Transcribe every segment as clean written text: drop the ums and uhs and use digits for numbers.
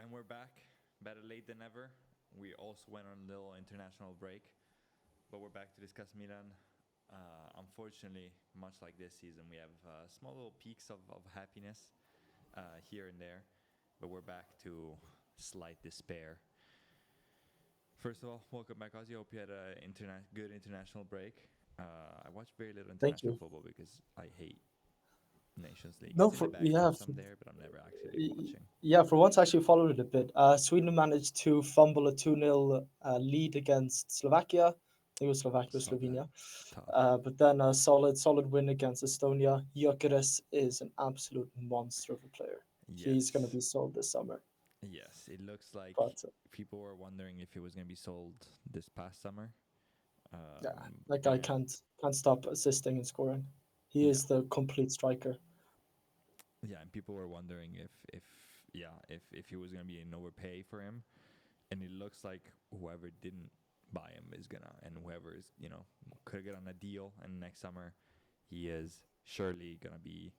And we're back, better late than ever. We also went on a little international break, but we're back to discuss Milan. Unfortunately, much like this season, we have small little peaks of happiness here and there, but we're back to slight despair. First of all, welcome back, Ozzy. Hope you had a good international break. I watched very little Thank international you. football because I hate Nations League. No, It's in the for yeah, background some there, but I'm never actually watching. yeah. For once, I actually followed it a bit. Sweden managed to fumble a 2-0 lead against Slovakia. I think it was Slovakia or Saw that. Slovenia. Tough. But then a solid win against Estonia. Gyökeres is an absolute monster of a player. He's going to Yes. be sold this summer. Yes, it looks like But people were wondering if it was going to be sold this past summer. yeah, that guy And can't stop assisting and scoring. He yeah, is the complete striker. yeah, and people were wondering if it was going to be an overpay for him. And it looks like whoever didn't buy him is gonna, and whoever is could get on a deal, and next summer he is surely gonna be,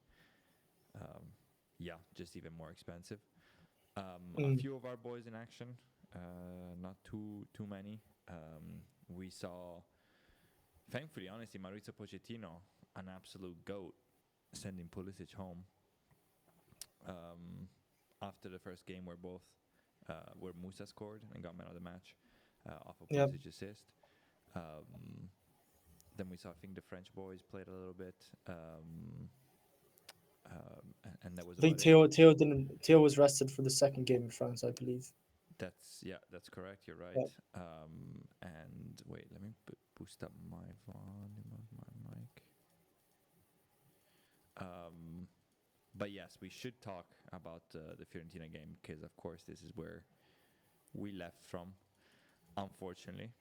just even more expensive. A Mm. few of our boys in action, not too many. We saw, thankfully, honestly, Maurizio Pochettino, an absolute goat, sending Pulisic home after the first game where Musa scored and got man of the match off of Yeah, Pulisic assist. Um, then we saw, I think, the French boys played a little bit, and that was I think about it. Theo was rested for the second game in France, I believe. That's correct. You're right. Yeah. And wait, let me boost up my volume of my mic. But yes, we should talk about the Fiorentina game because, of course, this is where we left from. Unfortunately,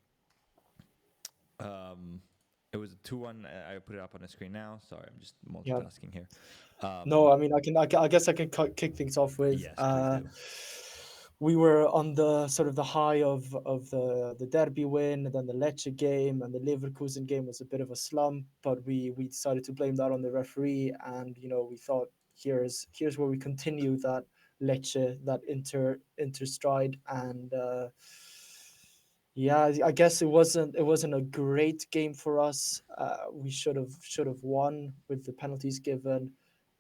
it was a 2-1. I put it up on the screen now. Sorry, I'm just Yeah. multitasking here. No, I mean, I guess I can kick things off with. Yes, please do. We were on the sort of the high of the Derby win, and then the Lecce game, and the Leverkusen game was a bit of a slump. But we decided to blame that on the referee, and we thought here's where we continue that Lecce, that inter stride, and yeah, I guess it wasn't a great game for us. We should have won with the penalties given.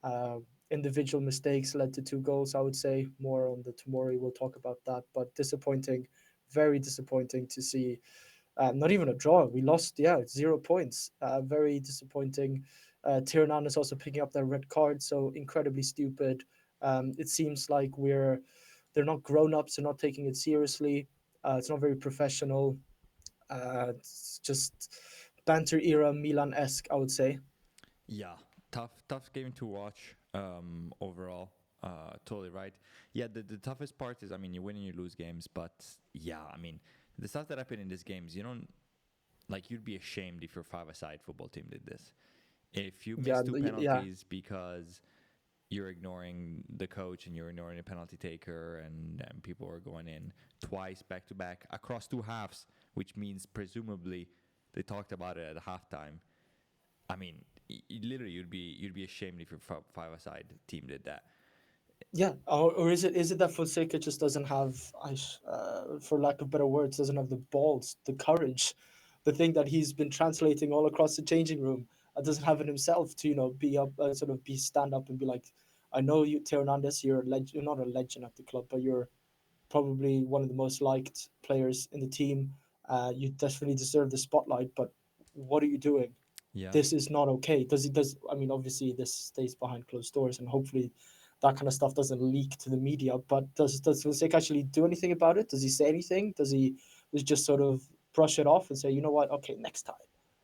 Uh, Individual mistakes led to two goals. I would say more on the Tomori. We'll talk about that. But disappointing, very disappointing to see. Not even a draw. We lost. Yeah, 0 points. Very disappointing. Tiranan is also picking up that red card. So incredibly stupid. It seems like they're not grown ups. They're not taking it seriously. It's not very professional. It's just banter era Milan esque, I would say. Yeah, tough game to watch. Overall, totally right. Yeah, the toughest part is, I mean, you win and you lose games, but yeah, I mean, the stuff that happened in these games, you don't like. You'd be ashamed if your five-a-side football team did this. If you miss Yeah, two yeah, penalties because you're ignoring the coach and you're ignoring the penalty taker, and people are going in twice back to back across two halves, which means presumably they talked about it at halftime. I mean, literally, you'd be ashamed if your five-a-side team did that. yeah. Or is it that Fonseca just doesn't have, for lack of better words, doesn't have the balls, the courage, the thing that he's been translating all across the changing room, doesn't have it himself to be up, sort of be stand up and be like, I know you, Teo Hernandez, you're not a legend at the club, but you're probably one of the most liked players in the team. You definitely deserve the spotlight, but what are you doing? Yeah, This is not okay. Does I mean, obviously this stays behind closed doors, and hopefully that kind of stuff doesn't leak to the media. But does Fonseca actually do anything about it? Does he say anything? Does he just sort of brush it off and say, you know what, okay, next time,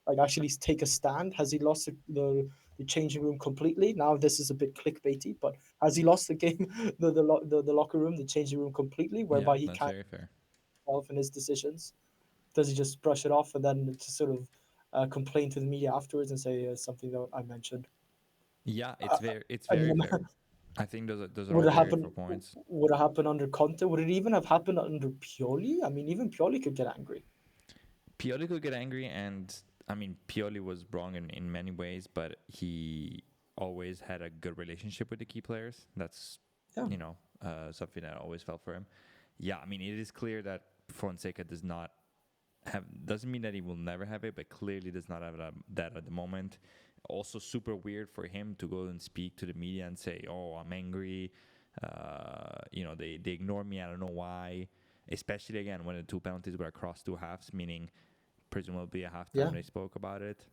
like actually take a stand? Has he lost the changing room completely? Now this is a bit clickbaity, but has he lost the game, the locker room, the changing room completely, yeah, whereby he that's can't very fair. himself in his decisions? Does he just brush it off and then just sort of complain to the media afterwards and say something that I mentioned? Yeah, Uh, it's I very mean, fair. I think those are would all it very happen? fair points. Would it happen under Conte? Would it even have happened under Pioli? I mean, even Pioli could get angry. Pioli could get angry, and I mean, Pioli was wrong in many ways, but he always had a good relationship with the key players. That's Yeah, something that always felt for him. Yeah, I mean, it is clear that Fonseca does not have, doesn't mean that he will never have it, but clearly does not have that at the moment. Also, super weird for him to go and speak to the media and say, "Oh, I'm angry. They ignore me. I don't know why." Especially again when the two penalties were across two halves, meaning presumably at halftime Yeah, they spoke about it.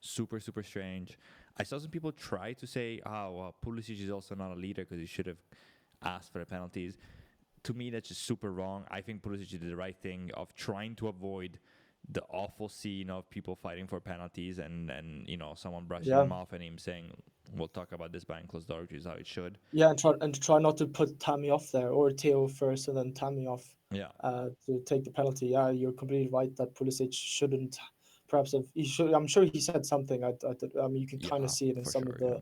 Super super strange. I saw some people try to say, "Oh, well, Pulisic is also not a leader because he should have asked for the penalties." To me, that's just super wrong. I think Pulisic did the right thing of trying to avoid the awful scene of people fighting for penalties and someone brushing yeah, him off and him saying, "We'll talk about this behind closed doors," which is how it should. yeah, and try not to put Tammy off there, or Theo first and then Tammy off Yeah, to take the penalty. Yeah, you're completely right that Pulisic shouldn't. Perhaps if he should, I'm sure he said something. I mean, you can kind of yeah, see it in for some of sure.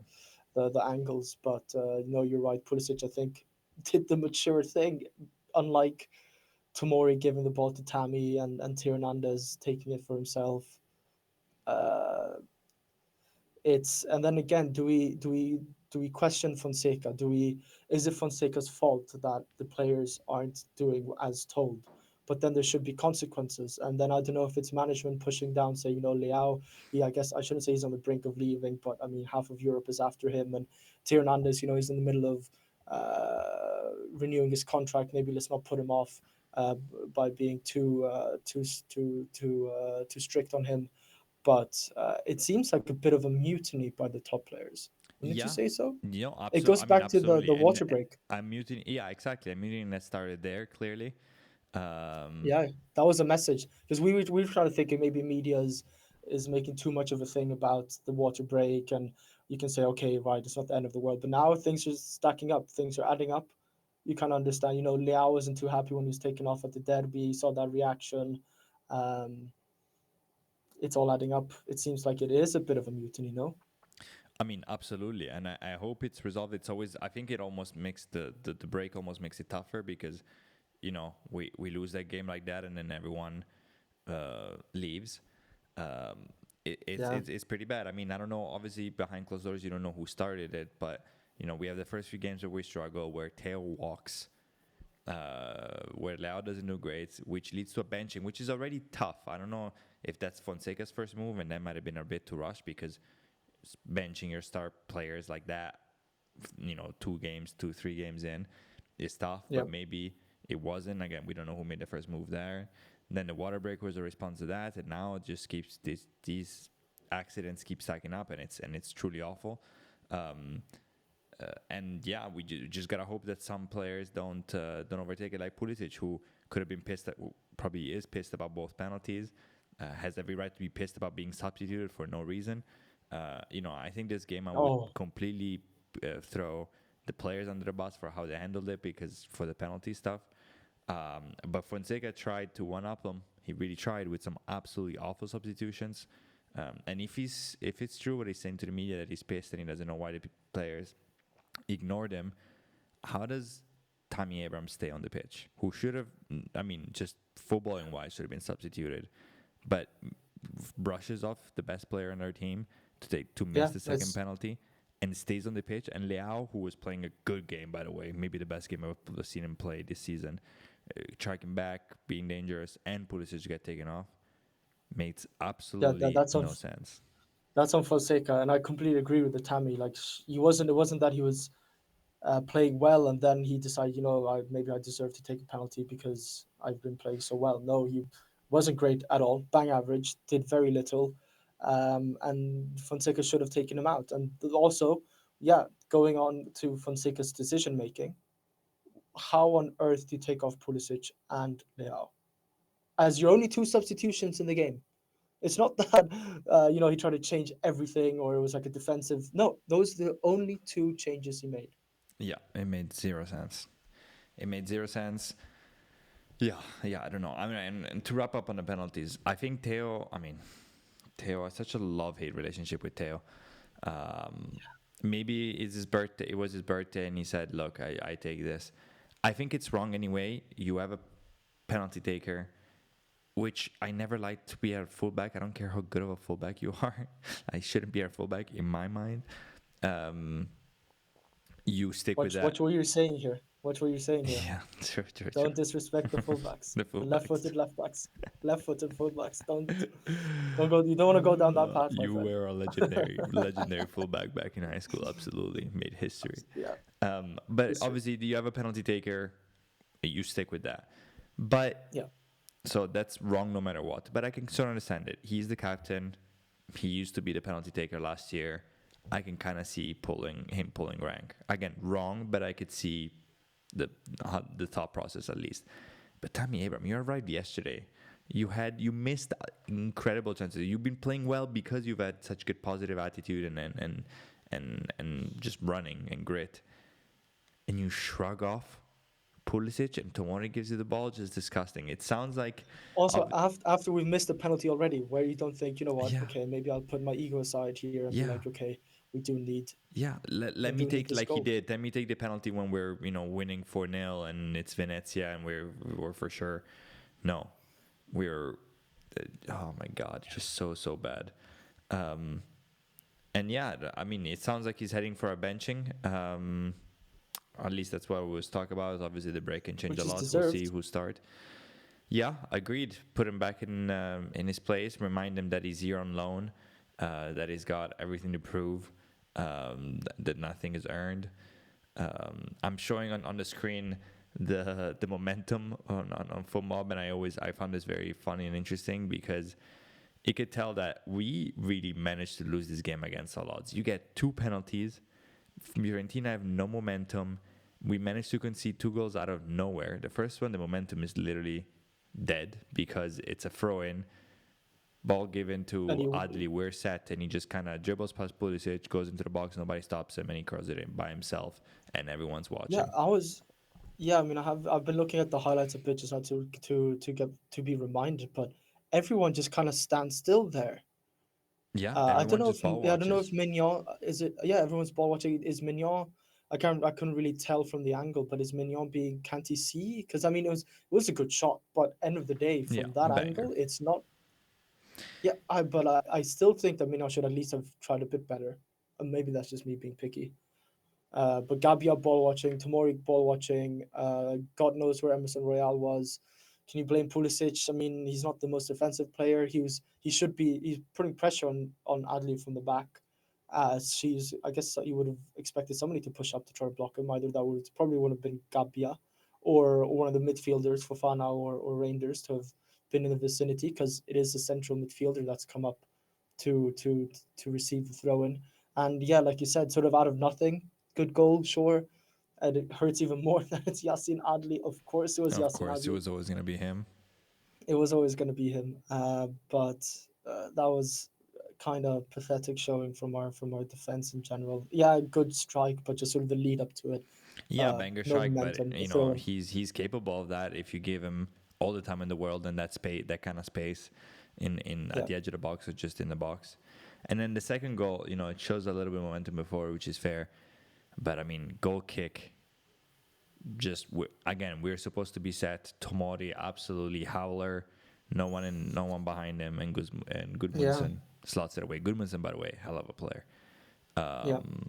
Yeah, the angles, but no, you're right. Pulisic, I think, did the mature thing, unlike Tomori giving the ball to Tammy and Theo Hernandez taking it for himself. Uh, it's and then again, do we question Fonseca? Is it Fonseca's fault that the players aren't doing as told? But then there should be consequences. And then I don't know if it's management pushing down, say, Leao, I guess I shouldn't say he's on the brink of leaving, but I mean half of Europe is after him, and Theo Hernandez, he's in the middle of renewing his contract. Maybe let's not put him off by being too strict on him, but it seems like a bit of a mutiny by the top players. Wouldn't you yeah, say so? It absolutely. goes I mean, back to the absolutely. And water break. I'm muting. Yeah, exactly. I'm muting that started there clearly. Um, Yeah, that was a message because we were trying to think maybe media is making too much of a thing about the water break, and you can say, okay, right, it's not the end of the world. But now things are stacking up, things are adding up. You kind of understand. Liao wasn't too happy when he was taken off at the derby. He saw that reaction. Um, it's all adding up. It seems like it is a bit of a mutiny, no? I mean, absolutely, and I hope it's resolved. It's always, I think it almost makes the break almost makes it tougher because we lose that game like that and then everyone leaves. Um, Yeah. it's pretty bad. I mean, I don't know. Obviously, behind closed doors, you don't know who started it, but we have the first few games where we struggle, where Theo walks, where Leao doesn't do great, which leads to a benching, which is already tough. I don't know if that's Fonseca's first move, and that might have been a bit too rushed because benching your star players like that, 3 games in, is tough. Yeah. But maybe it wasn't. Again, we don't know who made the first move there. Then the water break was a response to that, and now it just keeps these accidents keep stacking up, and it's truly awful. Um, and yeah, we just gotta hope that some players don't overtake it, like Pulisic, who could have been pissed at, probably is pissed about both penalties, has every right to be pissed about being substituted for no reason. I think this game I would Oh, completely throw the players under the bus for how they handled it because for the penalty stuff. But Fonseca tried to one up them. He really tried with some absolutely awful substitutions. And if it's true what he's saying to the media that he's pissed and he doesn't know why the players ignored him, how does Tammy Abrams stay on the pitch? Who should have, I mean, just footballing wise, should have been substituted, but brushes off the best player on their team to miss yeah. the second It's penalty and stays on the pitch. And Leao, who was playing a good game, by the way, maybe the best game I've seen him play this season, striking back, being dangerous, and Pulisic get taken off, makes yeah. absolutely no sense. That's on Fonseca, and I completely agree with the Tammy. Like he wasn't. It wasn't that he was playing well, and then he decided, maybe I deserve to take a penalty because I've been playing so well. No, he wasn't great at all. Bang average. Did very little, and Fonseca should have taken him out. And also, yeah, going on to Fonseca's decision making. How on earth do you take off Pulisic and Leao as your only two substitutions in the game? It's not that he tried to change everything or it was like a defensive. No, those are the only two changes he made. Yeah, it made zero sense. It made zero sense. Yeah, yeah, I don't know. I mean, and to wrap up on the penalties, I think Theo has such a love-hate relationship with Theo. Um, maybe it's his birthday. It was his birthday, and he said, "Look, I take this." I think it's wrong anyway. You have a penalty taker, which I never liked to be a fullback. I don't care how good of a fullback you are. I shouldn't be a fullback in my mind. Um, you stick with What that. were you saying here? What were you saying here? Yeah, true, true, Don't true. disrespect the fullbacks, The the fullbacks. left-footed left backs, left-footed fullbacks. Don't go. You don't want to go down that path, my You friend. were a legendary fullback back in high school. Absolutely made history. Yeah, But history. obviously, do you have a penalty taker? You stick with that. But Yeah. so that's wrong no matter what. But I can sort of understand it. He's the captain. He used to be the penalty taker last year. I can kind of see him pulling rank. Again, wrong, but I could see the thought process at least. But Tammy Abraham, you arrived yesterday. You missed incredible chances. You've been playing well because you've had such good positive attitude and just running and grit. And you shrug off Pulisic and Tomori gives you the ball. Just disgusting. It sounds like, Also, ob- after we've missed a penalty already, where you don't think, you know what, yeah, okay, maybe I'll put my ego aside here and be yeah. like, okay, we do need Yeah, we let me do need take this like he goal. did. Let me take the penalty when we're winning 4-0 and it's Venezia and we're for sure. No, we're oh my god, just so bad. Um, and yeah, I mean, it sounds like he's heading for a benching. At least that's what we was talk about. Obviously, the break can change a Which is lot. We'll see deserved. who start. Yeah, agreed. Put him back in his place. Remind him that he's here on loan. That he's got everything to prove. That nothing is earned. I'm showing on the screen the momentum on Full Mob, and I found this very funny and interesting because you could tell that we really managed to lose this game against all odds. You get 2 penalties. Fiorentina have no momentum. We managed to concede 2 goals out of nowhere. The first one, the momentum is literally dead because it's a throw-in. Ball given And to you, Adli, we're set, and he just kind of dribbles past Pulisic, goes into the box, nobody stops him, and he curls it in by himself, and everyone's yeah, watching. yeah, I mean, I've been looking at the highlights of pitches now to get to be reminded, but everyone just kind of stands still there. Yeah, I don't everyone know just if ball yeah, I don't know if watches. Mignon is it. Yeah, everyone's ball watching. Is Mignon? I couldn't really tell from the angle, but is Mignon being can't he see? Because I mean, it was a good shot, but end of the day, Yeah, from that banger. angle, it's not. Yeah, I still think that Mignon should at least have tried a bit better. And maybe that's just me being picky. But Gabia ball watching, Tomori ball watching. God knows where Emerson Royale was. Can you blame Pulisic? I mean, he's not the most offensive player. He should be. He's putting pressure on Adli from the back. She's. I guess you would have expected somebody to push up to try to block him. Either that would have been Gabia, or one of the midfielders, Fofana or Reinders, to have been in the vicinity because it is a central midfielder that's come up to to to receive the throw in. And yeah, like you said, sort of out of nothing, good goal, sure. And it hurts even more that it's Yassin Adli. Of course, it was Of Yassin course, it Adli. was always going to be him. It was always going to be him. But that was kind of pathetic showing from our defense in general. Yeah, good strike, but just sort of the lead up to it. Yeah, banger No strike, but momentum. The throw in. he's capable of that if you give him all the time in the world and that space, that kind of space, in at Yeah, the edge of the box or just in the box. And then the second goal, it shows a little bit of momentum before, which is fair. But I mean, goal kick. Again, we're supposed to be set. Tomori absolutely howler. No one behind him, and yeah, Gudmundsson slots it away. Gudmundsson, by the way, hell of a player. yeah. Um,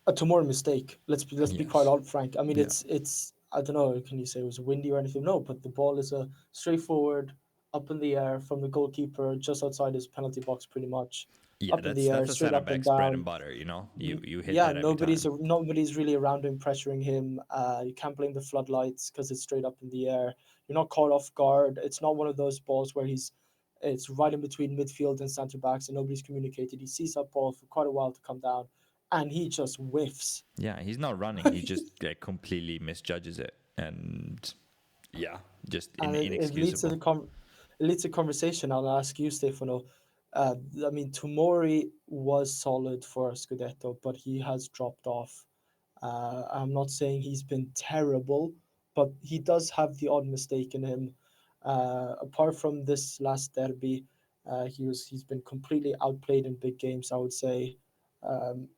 A tomorrow mistake. Let's be quite yes, all frank. I mean, yeah, it's I don't know. Can you say it was windy or anything? No, but the ball is a straightforward up in the air from the goalkeeper just outside his penalty box, pretty much yeah. up in the air, That's a straight center up and back's bread and down. butter. You hit Yeah, that every time. nobody's really around him pressuring him. You can't blame the floodlights because it's straight up in the air. You're not caught off guard. It's not one of those balls where it's right in between midfield and centre backs and nobody's communicated. He sees that ball for quite a while to come down, and he just whiffs. Yeah, he's not running. He just completely misjudges it, and yeah, just And it leads to inexcusable. it leads to conversation. I'll ask you, Stefano. Uh, I mean, Tomori was solid for Scudetto, but he has dropped off. I'm not saying he's been terrible, but he does have the odd mistake in him. Apart from this last derby, he's been completely outplayed in big games. I would say. Um,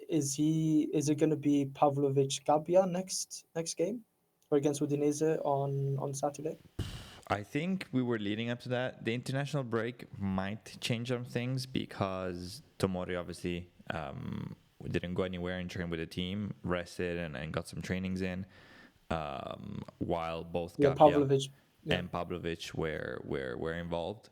is it going to be Pavlovic Gabia next game, or against Udinese on Saturday? I think we were leading up to that. The international break might change some things because Tomori obviously didn't go anywhere and trained with the team, rested and got some trainings in, while both Yeah, Gabbia Pavlovic. Yeah, and Pavlovic were involved.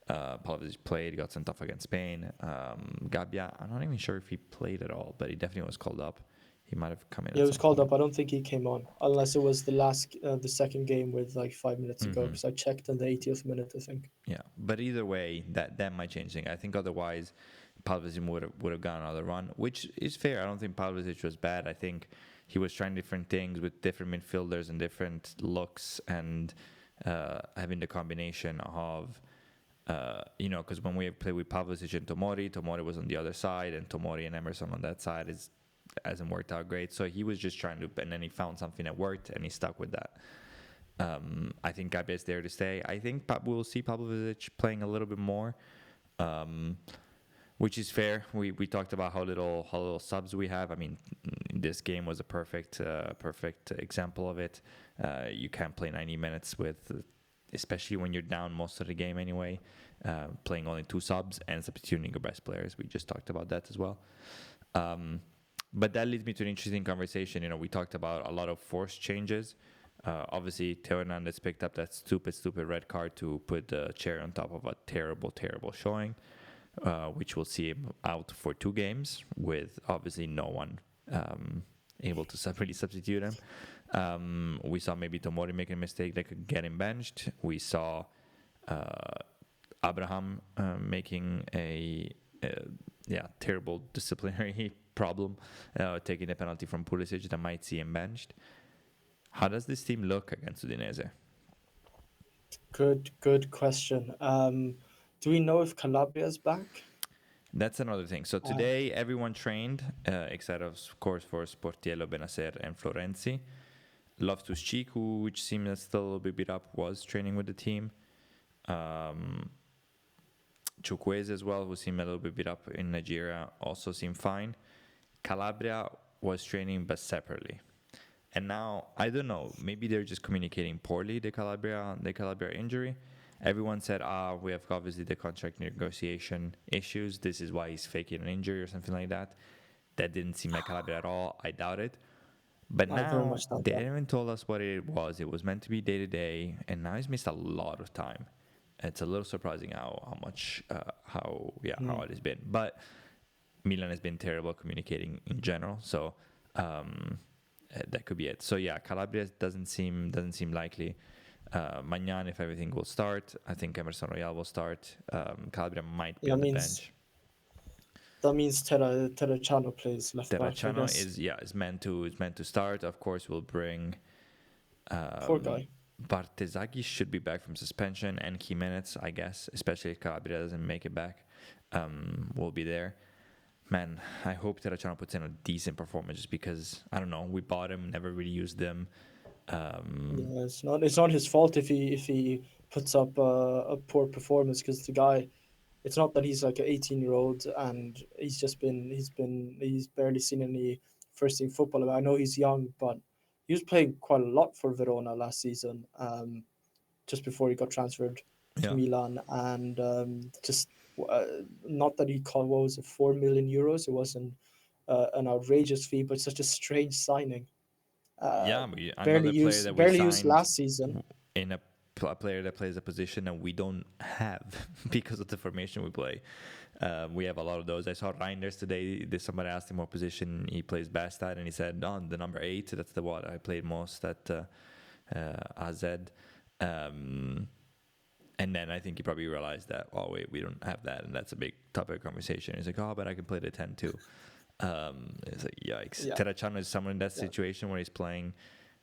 Pavlovic played, got sent off against Spain. Gabbia, I'm not even sure if he played at all, but he definitely was called up. He might have come in yeah, at he was some called point. up. I don't think he came on unless it was the second game with like 5 minutes ago Hmm. because I checked in the 80th minute, I think. Yeah, but either way, that might change things. I think otherwise, Pavlovic would have gone another run, which is fair. I don't think Pavlovic was bad. I think he was trying different things with different midfielders and different looks, and having the combination of because when we played with Pavlovic and Tomori was on the other side, and Tomori and Emerson on that side hasn't worked out great. So he was just trying to, and then he found something that worked, and he stuck with that. I think Gabi is there to stay. I think we'll see Pavlovic playing a little bit more, which is fair. We talked about how little subs we have. I mean, this game was a perfect example of it. You can't play 90 minutes with, especially when you're down most of the game anyway, playing only 2 subs and substituting your best players. We just talked about that as well. But that leads me to an interesting conversation. We talked about a lot of forced changes. Obviously, Theo Hernandez picked up that stupid red card to put the cherry on top of a terrible showing, which will see him out for 2 games with obviously no one able to really substitute him. We saw maybe Tomori make a mistake that could get him benched. We saw Abraham making a terrible disciplinary problem, taking a penalty from Pulisic that might see him benched. How does this team look against Udinese? Good question. Do we know if Calabria's back? That's another thing. So today, everyone trained, except of course for Sportiello, Benacer, and Florenzi. Loftus-Cheek, which seemed still a little bit beat up, was training with the team. Chukwueze as well, who seemed a little bit beat up in Nigeria, also seemed fine. Calabria was training, but separately. And now, I don't know, maybe they're just communicating poorly, the Calabria injury. Everyone said, we have obviously the contract negotiation issues. This is why he's faking an injury or something like that. That didn't seem like Calabria at all. I doubt it. But I very now, much doubt they that. haven't told us what it was. It was meant to be day-to-day, and now he's missed a lot of time. It's a little surprising how it has been. But Milan has been terrible communicating in general, so that could be it. So yeah, Calabria doesn't seem likely. Magnan, if everything will start, I think Emerson Royal will start. Calabria might be on the bench. That means Terracciano plays left back, I Terracciano guess. is meant to start. Of course, we'll bring. Poor guy. Bartezaghi should be back from suspension, and Jimenez, I guess, especially if Calabria doesn't make it back, will be there. Man, I hope Terracciano puts in a decent performance, just because I don't know, we bought him, never really used him. Yeah, it's not his fault if he puts up a poor performance, because the guy, it's not that he's like an 18-year-old and he's barely seen any first team football. I know he's young, but he was playing quite a lot for Verona last season, just before he got transferred to Yeah. Milan, and just not that he called, what was it, 4 million euros? It wasn't an outrageous fee, but such a strange signing. Yeah, another player that we Barely used signed last season. in a player that plays a position that we don't have because of the formation we play. We have a lot of those. I saw Reinders today. Somebody asked him what position he plays best at, and he said, the number 8. That's the one I played most at AZ. And then I think he probably realized that, wait, we don't have that, and that's a big topic of conversation. He's like, but I can play the 10 too. It's like, yikes. Yeah. Terracciano is someone in that situation where he's playing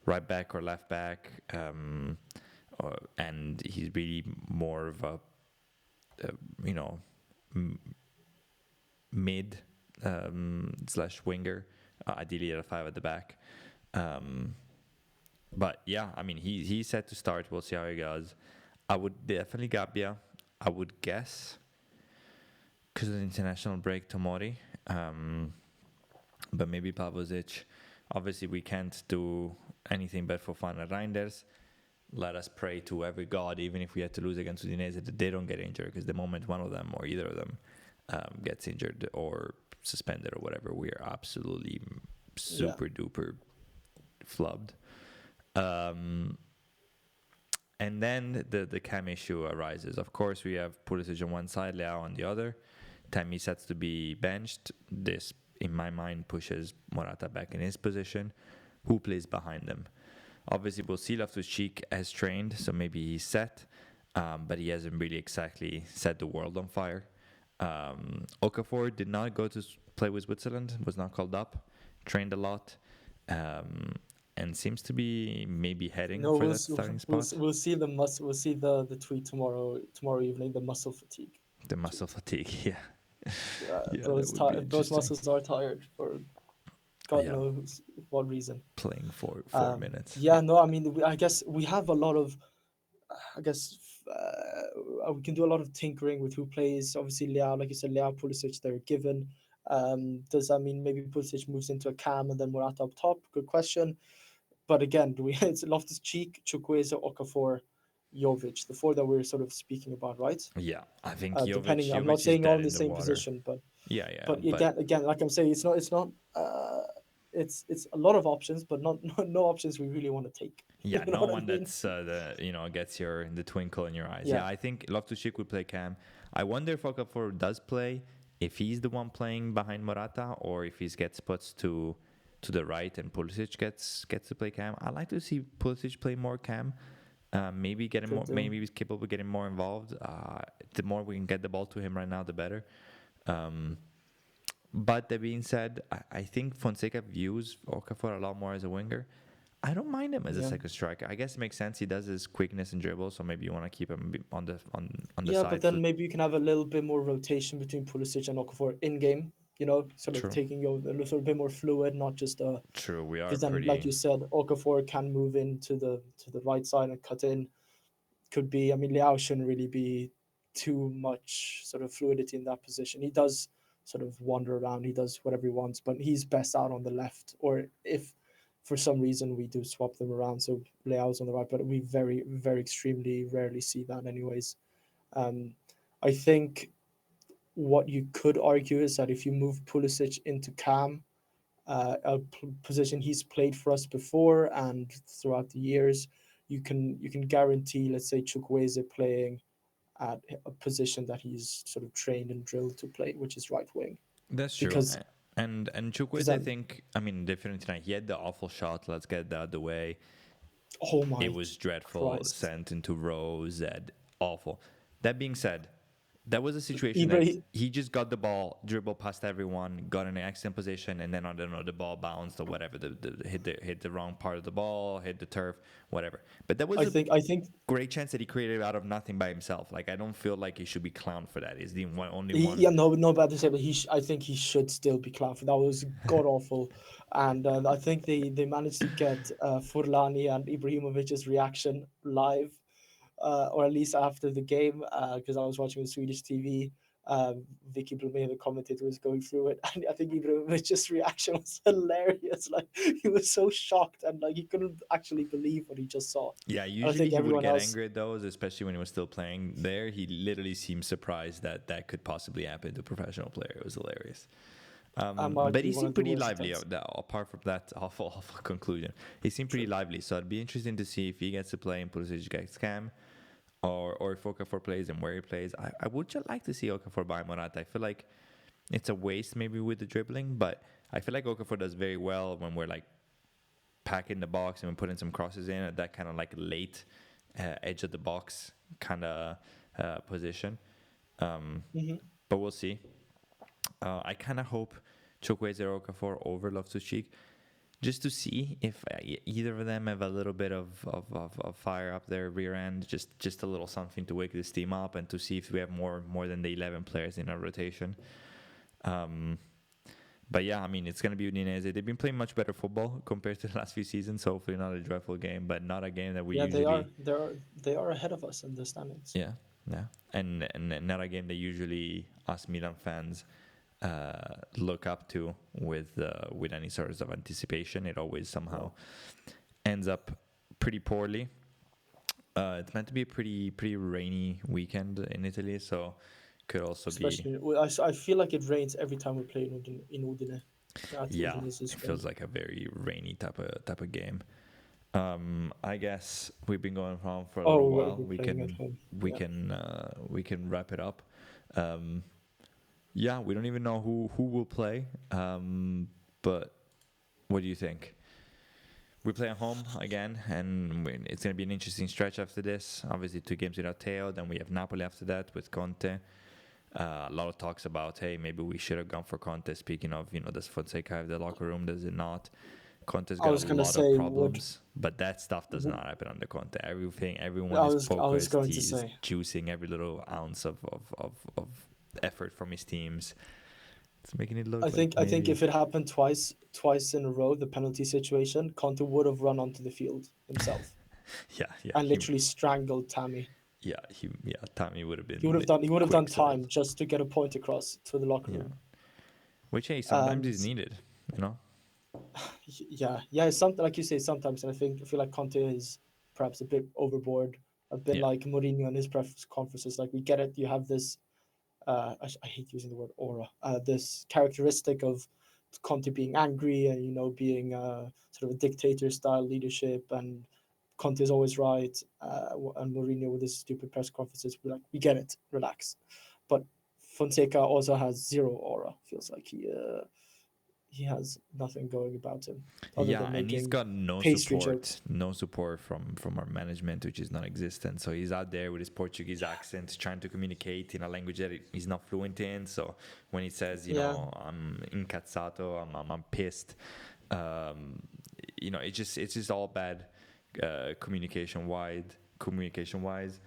right back or left back, and he's really more of a, mid / winger, ideally at a 5 at the back. But yeah, I mean, he's set to start. We'll see how he goes. I would definitely Gabbia. I would guess, because of the international break, Tomori. But maybe Pavlovic. Obviously, we can't do anything but for Fana Reinders. Let us pray to every god, even if we had to lose against Udinese, that they don't get injured, because the moment one of them or either of them gets injured or suspended or whatever, we are absolutely super duper flubbed. And then the cam issue arises. Of course, we have Pulisic on one side, Leao on the other. Tammy sets to be benched. This, in my mind, pushes Morata back in his position. Who plays behind them? Obviously, we'll see. Loftus-Cheek has trained, so maybe he's set, but he hasn't really exactly set the world on fire. Okafor did not go to play with Switzerland, was not called up, trained a lot, and seems to be maybe heading for that starting spot. We'll see We'll see the tweet tomorrow evening. The muscle fatigue. The muscle fatigue, yeah. Yeah, those muscles are tired for God knows what reason. Playing for 4 minutes. Yeah, no, I mean, I guess we have a lot of, we can do a lot of tinkering with who plays. Obviously, Leao, like you said, Leao, Pulisic, they're given. Does that mean maybe Pulisic moves into a cam and then Morata up top? Good question. But again, it's Loftus-Cheek, Chukwueze, Okafor, Jovic, the four that we're sort of speaking about, right? Yeah, I think depending, I'm Jovic not saying all in the same water. position, but yeah. But again, like I'm saying, it's not. It's a lot of options, but no options we really want to take. Yeah, You know no what I one mean? that's gets the twinkle in your eyes. Yeah. Yeah, I think Loftus-Cheek would play cam. I wonder if Okafor does play, if he's the one playing behind Morata, or if he gets put to the right and Pulisic gets to play cam. I like to see Pulisic play more cam. Maybe getting more. Maybe he's capable of getting more involved. The more we can get the ball to him right now, the better. But that being said, I think Fonseca views Okafor a lot more as a winger. I don't mind him as a second striker. I guess it makes sense. He does his quickness and dribble, so maybe you want to keep him on the side. Yeah, but then maybe you can have a little bit more rotation between Pulisic and Okafor in game. Sort of taking a little bit more fluid, not just True, we are because then, like you said, Okafor can move into the right side and cut in. Could be. I mean, Leao shouldn't really be too much sort of fluidity in that position. He does sort of wander around. He does whatever he wants, but he's best out on the left. Or if for some reason we do swap them around, so Leao's on the right, but we very, very extremely rarely see that anyways. I think what you could argue is that if you move Pulisic into cam, a position he's played for us before and throughout the years, you can guarantee, let's say, Chukwueze playing at a position that he's sort of trained and drilled to play, which is right wing. That's true. Because and Chukwueze, I think, I mean, definitely tonight he had the awful shot. Let's get that out of the way. Oh my! It was dreadful. Christ. Sent into rows. Awful. That being said, that was a situation that he just got the ball, dribbled past everyone, got in an excellent position, and then I don't know, the ball bounced or whatever, hit the wrong part of the ball, hit the turf, whatever. But that was I think great chance that he created out of nothing by himself. Like, I don't feel like he should be clowned for that. He's the only one. Yeah, no bad to say, but I think he should still be clowned for that. Was god awful, and I think they managed to get Furlani and Ibrahimovic's reaction live. Or at least after the game, because I was watching on Swedish TV. Vicky Blumé, the commentator, was going through it, and I think Ibrahimovic's reaction was hilarious. Like, he was so shocked, and like he couldn't actually believe what he just saw. Yeah, usually he would get angry at those, especially when he was still playing there. He literally seemed surprised that could possibly happen to a professional player. It was hilarious. But he seemed pretty lively, apart from that awful conclusion. He seemed pretty lively, so it'd be interesting to see if he gets to play and Pulisic gets cam, or if Okafor plays and where he plays. I would just like to see Okafor by Morata. I feel like it's a waste maybe with the dribbling, but I feel like Okafor does very well when we're like packing the box and we're putting some crosses in at that kind of like late edge of the box kind of position. But we'll see. I kind of hope Chukwueze or Okafor over Loftus-Cheek, just to see if either of them have a little bit of fire up their rear end, just a little something to wake this team up, and to see if we have more than the 11 players in our rotation. But yeah, I mean, it's going to be Udinese. They've been playing much better football compared to the last few seasons. So hopefully not a dreadful game, but not a game that we usually... Yeah, they are ahead of us in the standings. Yeah. And not a game that usually us Milan fans look up to with any sort of anticipation. It always somehow ends up pretty poorly. It's meant to be a pretty rainy weekend in Italy, so could also be. especially I feel like it rains every time we play in Udine at Yeah, Udinese's it feels ground. like a very rainy type of game. I guess we've been going on for a little Oh, while. we're We playing at can home. we Yeah. can we can wrap it up. Um, yeah, we don't even know who will play. But what do you think? We play at home again, and it's going to be an interesting stretch after this. Obviously, 2 games without Teo. Then we have Napoli after that with Conte. A lot of talks about, hey, maybe we should have gone for Conte. Speaking of, does Fonseca have the locker room? Does it not? Conte's I got a was gonna lot of say would problems, but that stuff does not happen under Conte. Everyone I is was focused. going to He's say. juicing every little ounce of effort from his teams. It's making it look like I think maybe, if it happened twice in a row, the penalty situation, Conte would have run onto the field himself yeah, yeah, and literally strangled Tammy. Tommy would have He been would have done quick time sold. just to get a point across to the locker Yeah, room. which hey, sometimes And is needed. You know. yeah, something like you say sometimes, and I feel like Conte is perhaps a bit overboard. A bit Yeah, like Mourinho in his press conferences. Like we get it, you have this. I hate using the word aura. This characteristic of Conte being angry and being sort of a dictator style leadership, and Conte is always right, and Mourinho with his stupid press conferences. We're like, we get it, relax. But Fonseca also has zero aura. Feels like he has nothing going about him other yeah, than and he's making got pastry jokes. no support from our management, which is non-existent. So he's out there with his Portuguese accent, trying to communicate in a language that he's not fluent in. So when he says, Yeah, I'm incazzato, I'm pissed, um, it's just all bad communication wise.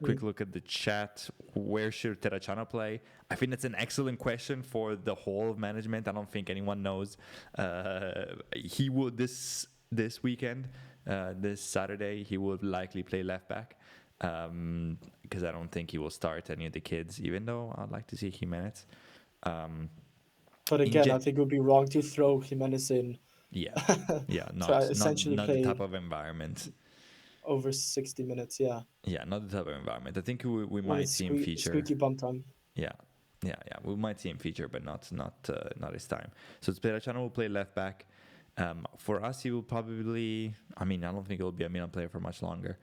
Quick mm. look at the chat. Where should Terracciano play? I think that's an excellent question for the whole of management. I don't think anyone knows. He would this weekend, this Saturday, he would likely play left back because I don't think he will start any of the kids. Even though I'd like to see Jimenez. Um, But in again, I ge- think it would be wrong to throw Jimenez in yeah, yeah, to not not essentially not the type play of environment. over 60 minutes. Yeah, Yeah, not the type of environment. I think we when might it's see him feature. squeaky bum time. Yeah, yeah. We might see him feature, but not his time. So Spiracciano will play left back. For us, he will probably. I mean, I don't think he will be a Milan player for much longer,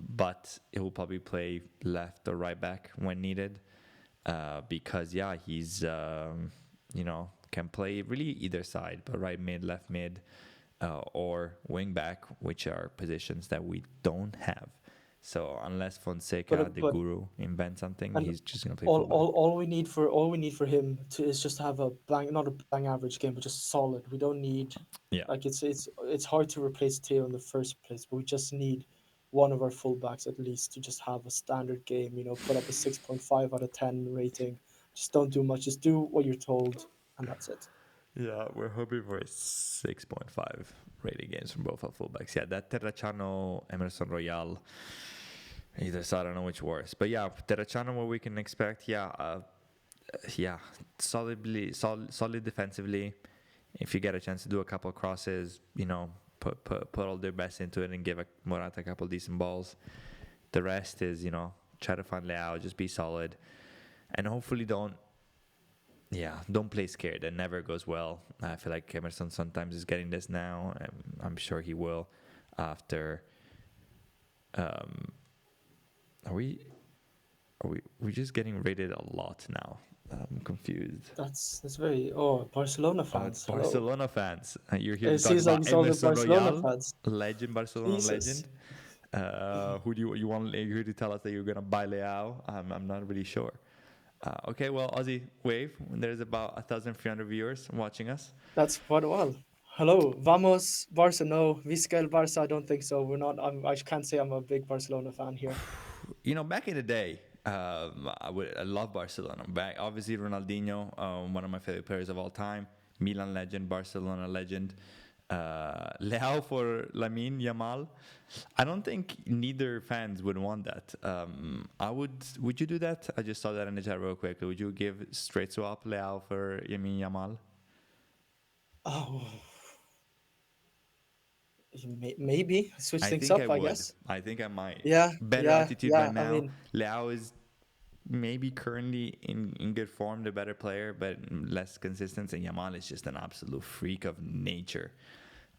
but he will probably play left or right back when needed, because yeah, he's can play really either side, but right mid, left mid, or wing back, which are positions that we don't have. So unless Fonseca, the But guru, invents something, and he's just gonna play fullback. all we need for him to is just to have a bang, not a bang average game, but just solid. We don't need Yeah, like it's hard to replace Teo in the first place, but we just need one of our fullbacks at least to just have a standard game. Put up a 6.5 out of 10 rating. Just don't do much. Just do what you're told, and that's it. yeah, we're hoping for a 6.5 rating games from both our fullbacks. Yeah, that Terracciano, Emerson Royal, either side, I don't know which worse. But yeah, Terracciano, what we can expect, yeah, solid defensively. If you get a chance to do a couple of crosses, put all their best into it and give Morata a couple of decent balls. The rest is, try to find layout, just be solid, and hopefully don't play scared. That never goes well. I feel like Emerson sometimes is getting this now. I'm sure he will after. Um, are we just getting rated a lot now? I'm confused. That's very Barcelona Oh, it's fans. Hello. Barcelona fans. You're here to It talk seems like about it's all the Emerson Barcelona Royal, fans. legend, Barcelona Jesus. legend. Who do you want? You're here to tell us that you're gonna buy Leao? I'm not really sure. Okay, well, Aussie Wave. There's about 1,300 viewers watching us. That's quite a while. Hello, vamos Barca. No, Visca el Barça. I don't think so. We're not. I can't say I'm a big Barcelona fan here. Back in the day, I love Barcelona. Back, obviously, Ronaldinho, one of my favorite players of all time. Milan legend, Barcelona legend. Leao for Lamine Yamal. I don't think neither fans would want that. I would. Would you do that? I just saw that in the chat real quickly. Would you give straight swap Leao for Lamine Yamal? Oh, maybe switch I things think I up. I would. guess. I think I might. Yeah, Better yeah, attitude right yeah. I now. mean, Leao is maybe currently in good form, the better player, but less consistent. And Yamal is just an absolute freak of nature.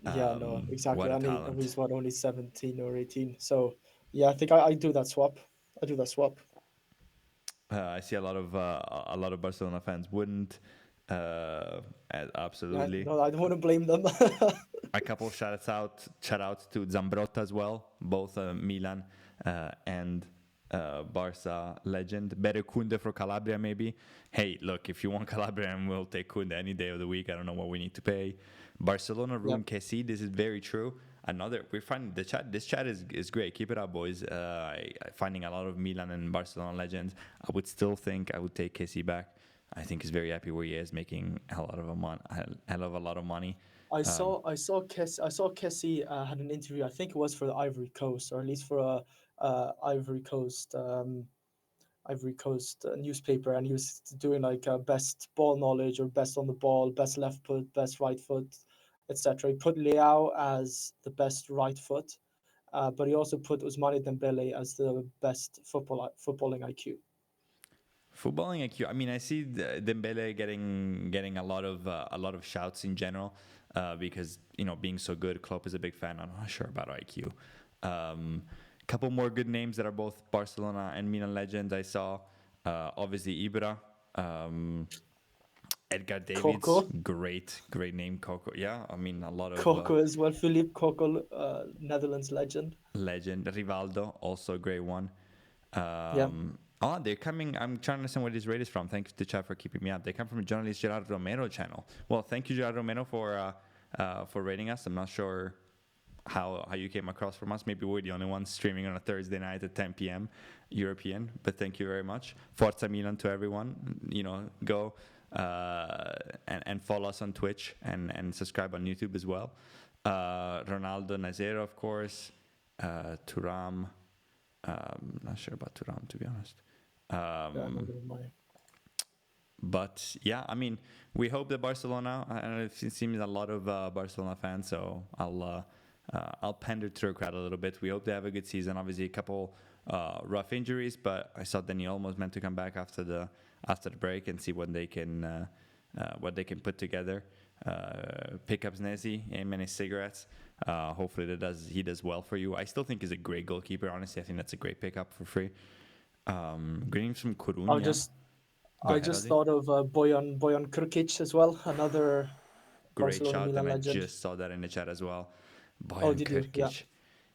Yeah, no, exactly. What a And talent. he's what, only 17 or 18. So yeah, I think I do that swap. I do that swap. I see a lot of Barcelona fans wouldn't. Yeah, Absolutely. no, I don't want to blame them. A couple of shout outs to Zambrotta as well, both Milan and Barca legend. Better Kunde for Calabria, maybe. Hey, look, if you want Calabria, we'll take Kunde any day of the week. I don't know what we need to pay. Barcelona Yeah. ruined Kessie. This is very true. We're finding the chat. This chat is great. Keep it up, boys. Finding a lot of Milan and Barcelona legends. I would still think I would take Kessie back. I think he's very happy where he is, making a hell of a lot of money. I saw Kessie had an interview. I think it was for the Ivory Coast, or at least for a Ivory Coast newspaper, and he was doing like best ball knowledge or best on the ball, best left foot, best right foot, etc. He put Leao as the best right foot, but he also put Ousmane Dembele as the best footballing IQ. Footballing IQ. I mean, I see Dembele getting a lot of shouts in general because being so good. Klopp is a big fan. I'm not sure about IQ. Couple more good names that are both Barcelona and Milan legends. I saw obviously Ibra, Edgar Davids, Coco, great name. Coco, yeah. I mean, a lot of Coco as well. Philippe Coco, Netherlands legend. legend. Rivaldo, also a great one. Yeah. They're coming. I'm trying to understand where this rate is from. Thank you to chat for keeping me up. They come from journalist Gerard Romero channel. Well, thank you, Gerard Romero, for rating us. I'm not sure how you came across from us. Maybe we're the only ones streaming on a Thursday night at 10 p.m. European, but thank you very much. Forza Milan to everyone. Go and follow us on Twitch and subscribe on YouTube as well. Ronaldo Nazero, of course. Turam. Not sure about Turam, to be honest. Neither am I. But yeah, I mean, we hope that Barcelona. It seems a lot of Barcelona fans, so I'll pander to the crowd a little bit. We hope they have a good season. Obviously, a couple rough injuries, but I saw Daniel almost meant to come back after the break and see what they can put together. Pick up Znesi, aim and his cigarettes. Hopefully he does well for you. I still think he's a great goalkeeper. Honestly, I think that's a great pickup for free. Greetings from Coruña. I just thought of Bojan Krkic as well, another Great Barcelona shot, Milan and I legend. just saw that in the chat as well. Oh, Bojan did you? Krkic.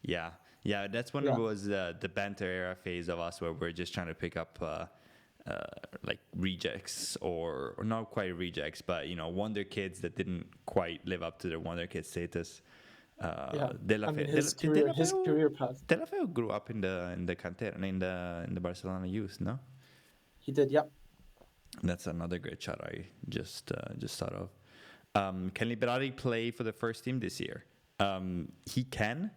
Yeah. That's when it Yeah. was the banter era phase of us, where we're just trying to pick up like rejects or not quite rejects, but wonder kids that didn't quite live up to their wonder kid status. Yeah. De I mean, La his Feu- career path. De La Feu grew up in the cantera, in the Barcelona youth, no? He did, yeah. That's another great shot I just thought of. Can Liberati play for the first team this year? He can.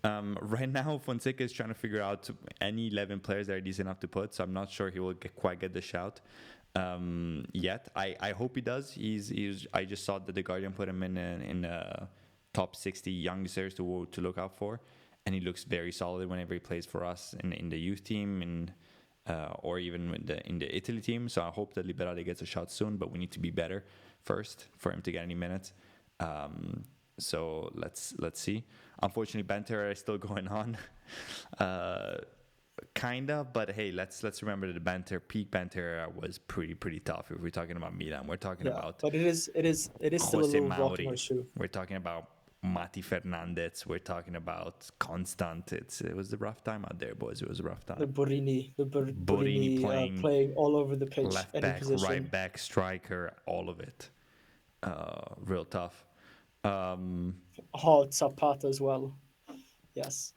Right now, Fonseca is trying to figure out any 11 players that are decent enough to put, so I'm not sure he will quite get the shout yet. I hope he does. I just saw that The Guardian put him in top 60 youngsters to look out for, and he looks very solid whenever he plays for us in the youth team or even in the Italy team. So I hope that Liberati gets a shot soon, but we need to be better first for him to get any minutes. So let's see. Unfortunately, banter is still going on, kinda. But hey, let's remember that the peak banter was pretty tough. If we're talking about Milan, we're talking about But it is still a Jose little rock in our Mauri. shoe. We're talking about Mati Fernandez. We're talking about Constant. It was a rough time out there, boys. It was a rough The time. Borini playing playing all over the pitch, left any back, position. right back, striker, all of it. Real tough. Zapata as well. Yes.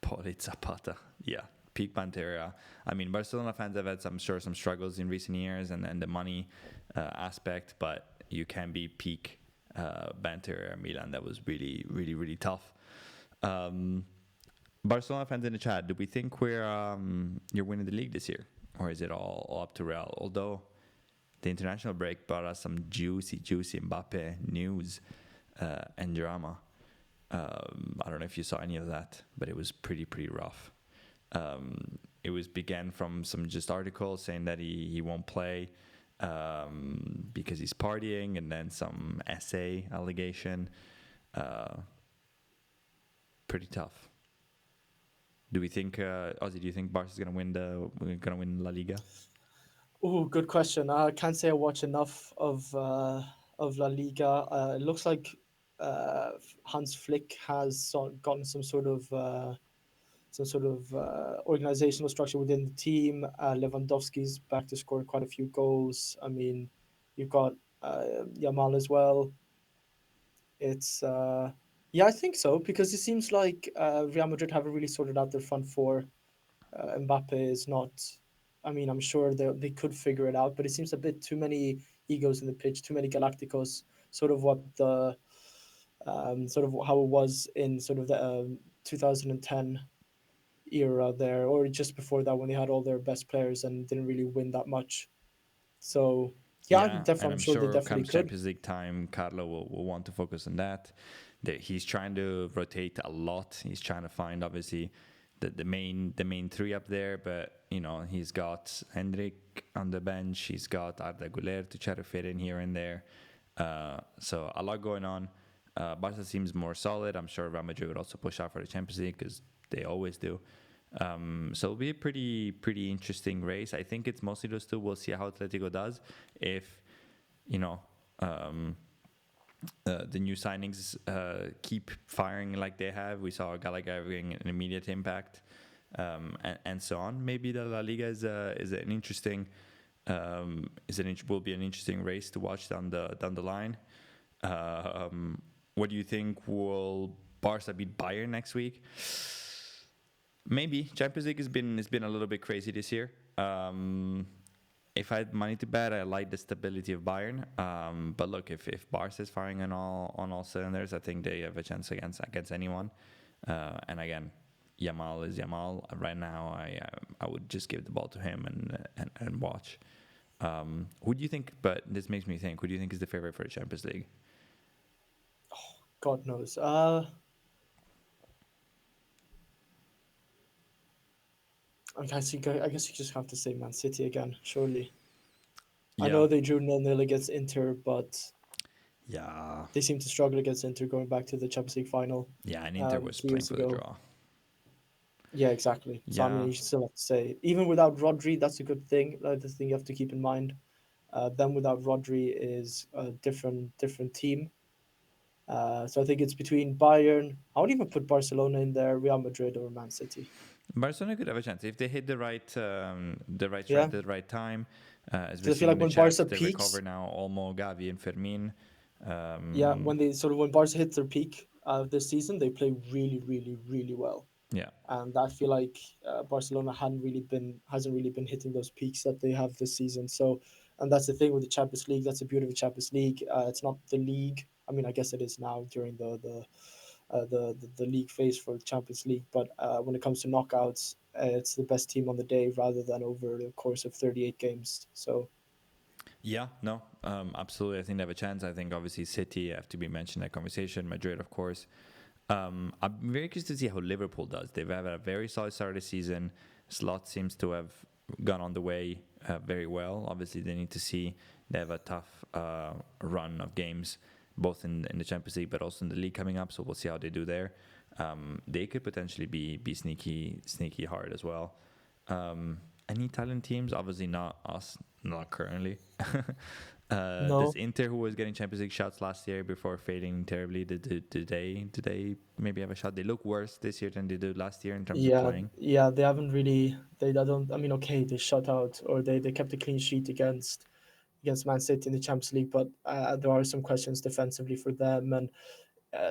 Poli Zapata. Yeah. Peak Pantera. I mean, Barcelona fans have had some struggles in recent years and the money aspect, but you can be peak Pantera Milan. That was really tough. Barcelona fans in the chat, do we think you're winning the league this year? Or is it all up to Real? Although the international break brought us some juicy Mbappe news and drama. I don't know if you saw any of that, but it was pretty rough. it was began from some just articles saying that he won't play because he's partying, and then some essay allegation. Pretty tough. Do we think, Ozzy? Do you think Barca's gonna win La Liga? Oh, good question. I can't say I watch enough of La Liga. It looks like Hans Flick has gotten some sort of organizational structure within the team. Lewandowski's back to score quite a few goals. I mean, you've got Yamal as well. It's yeah, I think so because it seems like Real Madrid haven't really sorted out their front four. Mbappe is not. I mean, I'm sure they could figure it out, but it seems a bit too many egos in the pitch, too many Galacticos. Sort of what the sort of how it was in sort of the 2010 era there, or just before that when they had all their best players and didn't really win that much. So yeah, Yeah, and I'm I'm sure they sure definitely comes could. Champions League time, Carlo will want to focus on that. He's trying to rotate a lot. He's trying to find obviously the main three up there, but he's got Hendrik on the bench. He's got Arda Güler to try to fit in here and there. So a lot going on. Barca seems more solid. I'm sure Real Madrid would also push out for the Champions League because they always do. So it'll be a pretty interesting race. I think it's mostly those two. We'll see how Atletico does. If you know the new signings keep firing like they have, we saw Gallagher having an immediate impact, and so on. Maybe the La Liga is an interesting will be an interesting race to watch down the line. What do you think? Will Barca beat Bayern next week? Maybe. Champions League has been a little bit crazy this year. If I had money to bet, I like the stability of Bayern. But look, if Barca is firing on all cylinders, I think they have a chance against anyone. And again, Yamal is Yamal. Right now, I would just give the ball to him and watch. Who do you think? But this makes me think. Who do you think is the favorite for the Champions League? God knows. I guess you just have to say Man City again. Surely, I Yeah, know they drew 0-0 against Inter, but yeah, they seem to struggle against Inter going back to the Champions League final yeah. And Inter was 2 playing years for the ago. draw. Yeah, exactly. So I mean, Yeah, you still have to say, even without Rodri, that's a good thing. The thing you have to keep in mind. Them without Rodri is a different team. So I think it's between Bayern. I would even put Barcelona in there, Real Madrid, or Man City. Barcelona could have a chance if they hit the right Yeah, strength at the right time. As we're because I feel seeing in like the when Barca chat, they recover peaks, now. Olmo, Gavi, and Fermin. yeah, Um, when Barca hits their peak this season, they play really well. yeah, And I feel like Barcelona hasn't really been hitting those peaks that they have this season. So, and that's the thing with the Champions League. That's the beauty of the Champions League. It's not the league. I mean, I guess it is now during the league phase for the Champions League. But when it comes to knockouts, it's the best team on the day rather than over the course of 38 games. So yeah, no, absolutely. I think they have a chance. I think obviously City have to be mentioned in that conversation. Madrid, of course. I'm very curious to see how Liverpool does. They've had a very solid start of the season. Slot seems to have gone on the way very well. Obviously, they need to see they have a tough run of games, both in the Champions League but also in the league coming up. So we'll see how they do there. They could potentially be sneaky hard as well. Any Italian teams? Obviously not us, not currently. Does no, Inter, who was getting Champions League shots last year before fading terribly, did they maybe have a shot? They look worse this year than they did last year in terms of yeah, playing. yeah, they haven't really. They I don't. I mean, okay, they shut out or they kept a clean sheet against Man City in the Champions League, but there are some questions defensively for them. And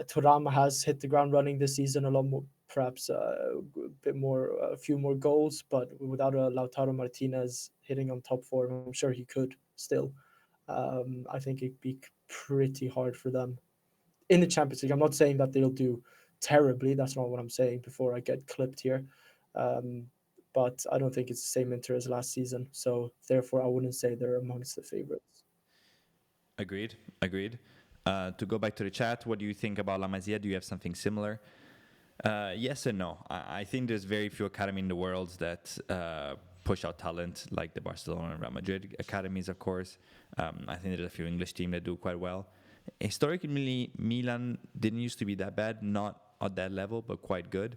Thuram has hit the ground running this season a lot more, perhaps a bit more, a few more goals, but without a Lautaro Martinez hitting on top form, I'm sure he could still. I think it'd be pretty hard for them in the Champions League. I'm not saying that they'll do terribly. That's not what I'm saying before I get clipped here. Um, but I don't think it's the same Inter as last season. So therefore, I wouldn't say they're amongst the favorites. Agreed. To go back to the chat, what do you think about La Masia? Do you have something similar? Yes and no. I think there's very few academy in the world that push out talent like the Barcelona and Real Madrid academies, of course. I think there's a few English teams that do quite well. Historically, Milan didn't used to be that bad, not at that level, but quite good.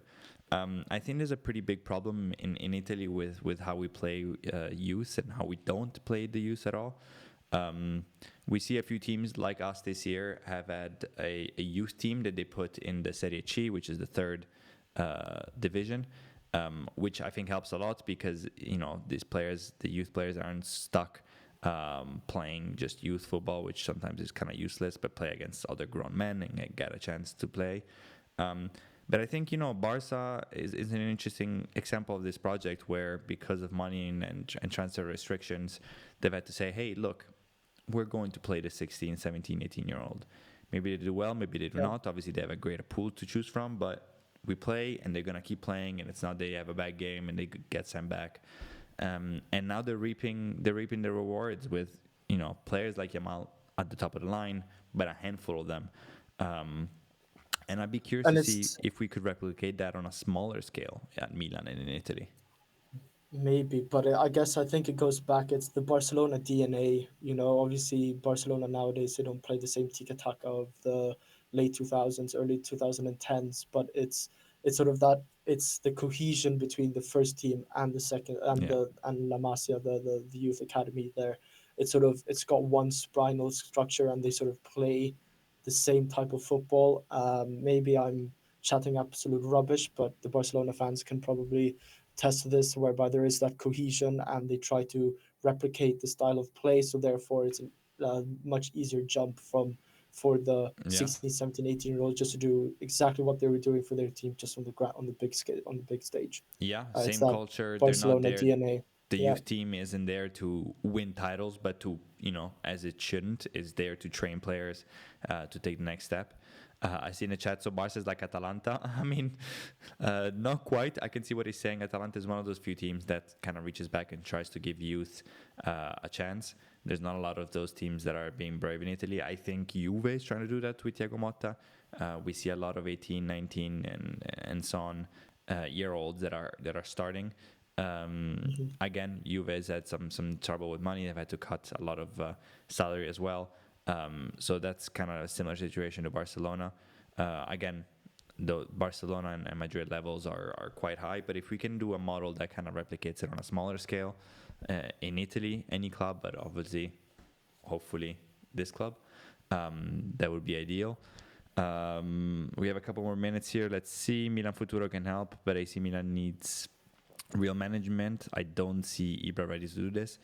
I think there's a pretty big problem in Italy with how we play youth and how we don't play the youth at all. We see a few teams like us this year have had a youth team that they put in the Serie C, which is the third division, which I think helps a lot because these players, the youth players, aren't stuck playing just youth football, which sometimes is kind of useless, but play against other grown men and get a chance to play. But I think Barca is an interesting example of this project where because of money and transfer restrictions, they've had to say, hey, look, we're going to play the 16, 17, 18-year-old. Maybe they do well, maybe they do not. Obviously, they have a greater pool to choose from, but we play and they're going to keep playing, and it's not they have a bad game and they get sent back. And now they're reaping the rewards with players like Yamal at the top of the line, but a handful of them. And I'd be curious And to see it's if we could replicate that on a smaller scale at Milan and in Italy. maybe, but I think it goes back. It's the Barcelona DNA. Obviously Barcelona nowadays they don't play the same tiki taka of the late 2000s, early 2010s. But it's sort of that. It's the cohesion between the first team and the second Yeah. and La Masia, the youth academy there. It's got one spinal structure and they sort of play the same type of football. Maybe I'm chatting absolute rubbish, but the Barcelona fans can probably test this, whereby there is that cohesion and they try to replicate the style of play. So therefore, it's a much easier jump for the Yeah. 16, 17, 18-year-old just to do exactly what they were doing for their team, just on the big scale, on the big stage. Yeah. It's Same that culture. They're not Barcelona there. DNA. The Yeah, youth team isn't there to win titles, but to, as it shouldn't, is there to train players to take the next step. I see in the chat, so Barca is like Atalanta. I mean, not quite. I can see what he's saying. Atalanta is one of those few teams that kind of reaches back and tries to give youth a chance. There's not a lot of those teams that are being brave in Italy. I think Juve is trying to do that with Thiago Motta. We see a lot of 18, 19, and so on year-olds that are starting. Again, Juve has had some trouble with money. They've had to cut a lot of salary as well. So that's kind of a similar situation to Barcelona. Again, the Barcelona and Madrid levels are quite high, but if we can do a model that kind of replicates it on a smaller scale in Italy, any club, but obviously, hopefully, this club, that would be ideal. We have a couple more minutes here. Let's see. Milan Futuro can help, but AC Milan needs real management. I don't see Ibra ready to do this.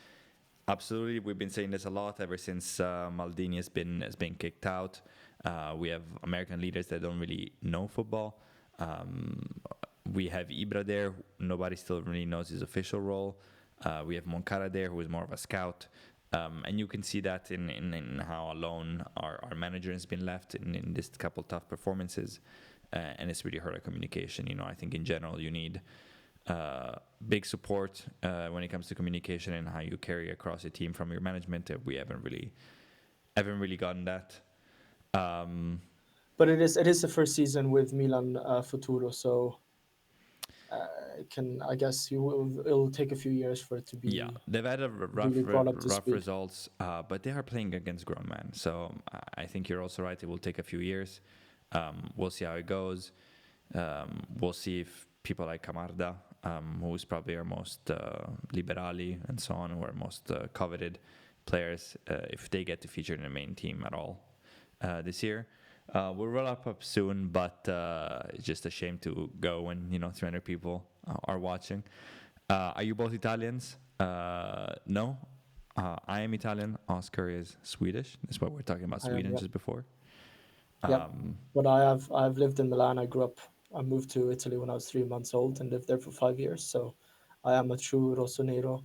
Absolutely, we've been saying this a lot ever since Maldini has been kicked out. We have American leaders that don't really know football. We have Ibra there. Nobody still really knows his official role. We have Moncada there, who is more of a scout. And you can see that in how alone our manager has been left in this couple tough performances. And it's really hurt our communication. I think in general you need big support when it comes to communication and how you carry across a team from your management. We haven't really gotten that. but it is the first season with Milan Futuro, so I guess it'll take a few years for it to Yeah, be they've had a really brought up to rough speed. results, but they are playing against grown men. So I think you're also right. It will take a few years. We'll see how it goes. We'll see if people like Camarda, who's probably our most liberali and so on, who are most coveted players, if they get to feature in the main team at all this year. We'll roll up soon, but it's just a shame to go when 300 people are watching. Are you both Italians? No. I am Italian. Oscar is Swedish. That's why we're talking about I am, Sweden yep. just before. Yep. But I've lived in Milan. I moved to Italy when I was 3 months old and lived there for 5 years. So I am a true rossonero.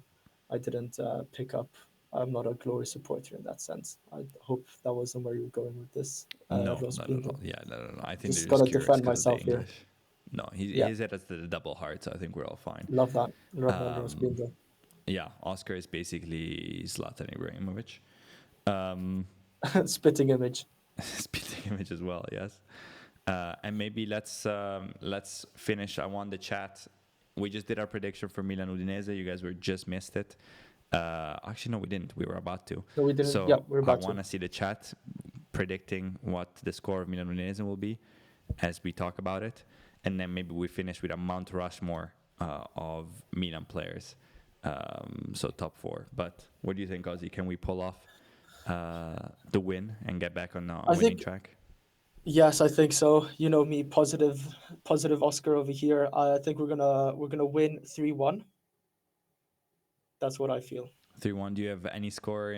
I didn't pick up. I'm not a glory supporter in that sense. I hope that wasn't where you were going with this, No, not at all. Rospinto. Yeah, no. I think they're Just just gotta curious defend because of the myself here. English. No, Yeah, his head has the double heart, so I think we're all fine. love that. Love that Um, Rospinto. yeah, Oscar is basically Zlatan Ibrahimovic. Um, Spitting image. spitting image as well, yes. And maybe let's finish. I want the chat. We just did our prediction for Milan Udinese. You guys were just missed it. Actually, no, we didn't. We were about to. No, we didn't. Yeah, So we're I about to. want to see the chat predicting what the score of Milan Udinese will be as we talk about it, and then maybe we finish with a Mount Rushmore of Milan players. So top 4. But what do you think, Ozzy? Can we pull off the win and get back on a I winning think track? yes, I think so. You know me, positive Oscar over here. I think we're gonna win 3-1. That's what I feel. 3-1. Do you have any score,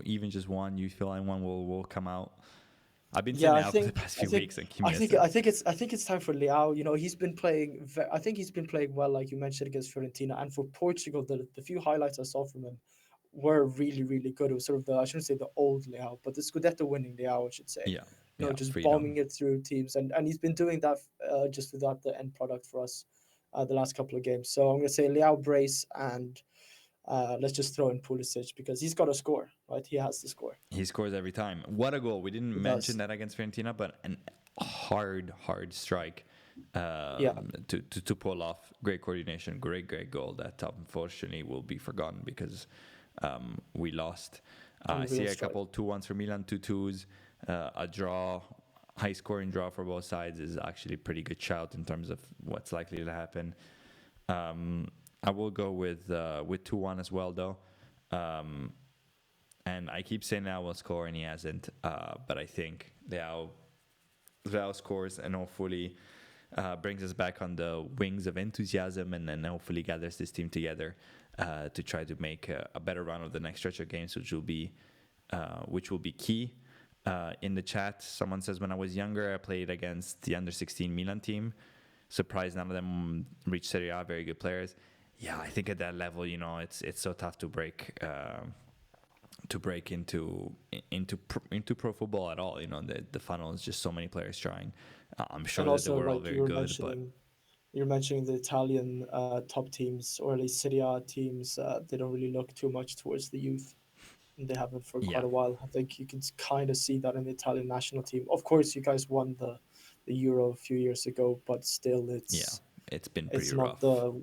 even just one? You feel like one will come out? I've been Yeah, saying I it out for the think past I few think weeks and keep I think missing. I think it's time for Leao. You know, he's been playing. I think he's been playing well, like you mentioned, against Fiorentina, and for Portugal, the few highlights I saw from him were really really good. It was sort of the, I shouldn't say the old Leao, but the Scudetto winning Leao, I should say. Yeah, You know, yeah, just freedom. bombing it through teams, and he's been doing that just without the end product for us the last couple of games. So I'm gonna say Leao brace and. Let's just throw in Pulisic because he's got to score, right? He has to score. He scores every time. What a goal! We didn't He mention does. that against Fiorentina, but an hard strike Yeah, to pull off. Great coordination, great goal that unfortunately will be forgotten because we lost. I see unreal a strike. couple 2-1s for Milan, 2-2s, a draw. High scoring draw for both sides is actually a pretty good shout in terms of what's likely to happen. I will go with 2-1 as well, though. And I keep saying Leao will score, and he hasn't. But I think Leao scores and hopefully brings us back on the wings of enthusiasm, and then hopefully gathers this team together to try to make a better run of the next stretch of games, which will be key. In the chat, someone says, when I was younger, I played against the under-16 Milan team. Surprised none of them reached Serie A. Very good players. Yeah, I think at that level, you know, it's so tough to break into pro football at all. You know, the funnel is just so many players trying. I'm sure And that they also, were all like very good, but you're mentioning the Italian top teams, or at least Serie A teams. They don't really look too much towards the youth. And they haven't for yeah, quite a while. I think you can kind of see that in the Italian national team. Of course, you guys won the Euro a few years ago, but still, yeah, it's been pretty it's not rough. the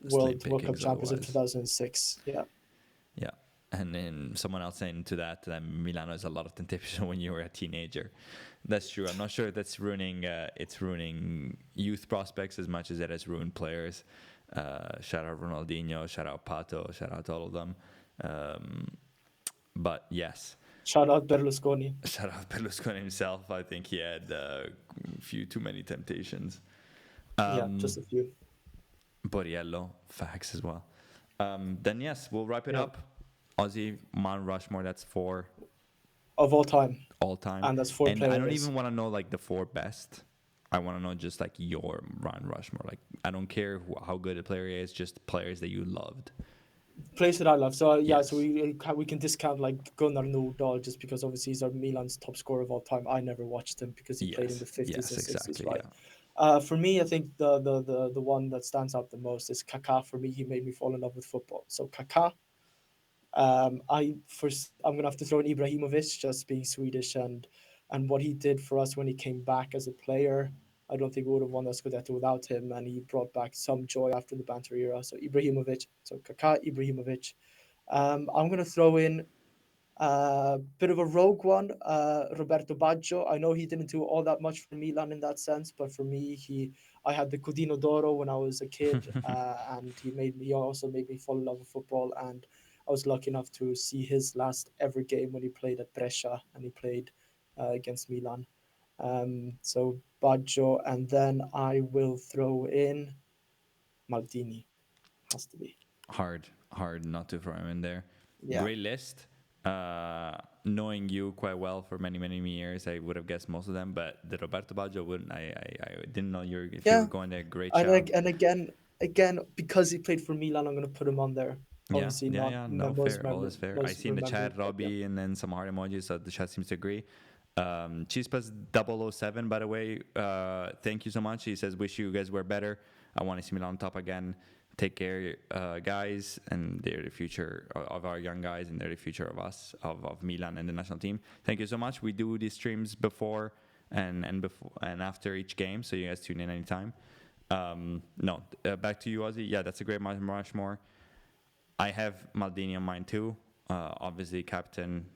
Slim World Cup pickings champions of otherwise. 2006. Yeah, Yeah. And then someone else saying to that Milano is a lot of temptation when you were a teenager. That's true. I'm not sure if that's ruining it's ruining youth prospects as much as it has ruined players. Shout out Ronaldinho, shout out Pato, shout out to all of them. But yes, shout out Berlusconi. shout out Berlusconi himself. I think he had a few too many temptations. Yeah, just a few. Borriello, facts as well. Then yes, we'll wrap it Yeah, up. Aussie, Mount Rushmore, that's 4 of all time, all time. and that's four And I don't players. even want to know like the 4 best. I want to know just like your Mount Rushmore. Like I don't care how good a player is, just players that you loved. Players that I love. So yeah, so Yes. we can discount like Gunnar Nordahl just because obviously he's our Milan's top scorer of all time. I never watched him because he played in the Yes. 50s Yes. and 60s, Exactly. right? Yeah. For me, I think the one that stands out the most is Kaká. For me, he made me fall in love with football. So Kaká, I'm gonna have to throw in Ibrahimovic, just being Swedish and what he did for us when he came back as a player. I don't think we would have won the Scudetto without him, and he brought back some joy after the banter era. So Ibrahimovic, so Kaká, Ibrahimovic. I'm gonna throw in a bit of a rogue one, Roberto Baggio. I know he didn't do all that much for Milan in that sense, but for me, I had the Codino d'Oro when I was a kid, and he also made me fall in love with football. And I was lucky enough to see his last ever game when he played at Brescia and he played against Milan. So Baggio, and then I will throw in Maldini. Has to be. Hard not to throw him in there. Yeah. Great list. Knowing you quite well for many years, I would have guessed most of them, but the Roberto Baggio wouldn't. I didn't know if you Yeah. were going there. Great And shout. again, because he played for Milan, I'm gonna put him on there. Obviously, not Yeah. No, fair. All is fair. I most see in the remembered, chat but yeah. Robbie and then some heart emojis. So the chat seems to agree. Chispas 007, by the way. Thank you so much. He says, "Wish you guys were better. I want to see Milan on top again. Take care, guys, and they're the future of our young guys, and they're the future of us, of Milan and the national team. Thank you so much. We do these streams before and before and after each game, so you guys tune in anytime. No, back to you, Ozzy. Yeah, that's a great Mount Rushmore. I have Maldini on mine too. Obviously, captain,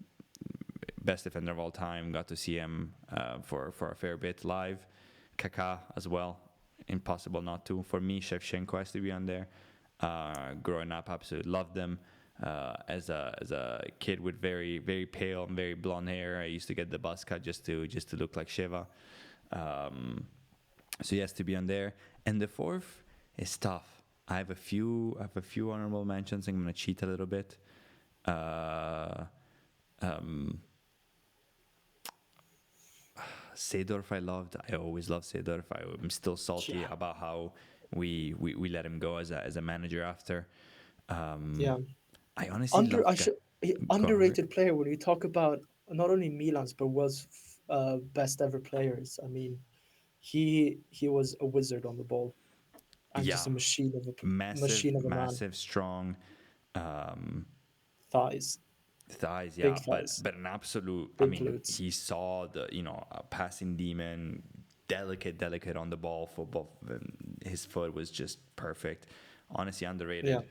best defender of all time. Got to see him for a fair bit live. Kaká as well. Impossible not to. For me, Shevchenko has to be on there. Growing up, absolutely loved them. As a kid with very very pale and very blonde hair, I used to get the buzz cut just to look like Sheva. So he has to be on there. And the fourth is tough. I have a few honorable mentions. I'm gonna cheat a little bit. Seedorf I loved. I always loved Seedorf. I'm still salty about how we let him go as a manager after. Yeah. I honestly love Underrated player when we talk about not only Milan's but was best ever players. I mean, he was a wizard on the ball and Yeah, just a machine of a man. massive, strong Thighs, thighs. big Yeah, thighs, but an absolute. I big mean, glutes. he saw the passing demon, delicate on the ball. For both, his foot was just perfect. Honestly, underrated. Yeah.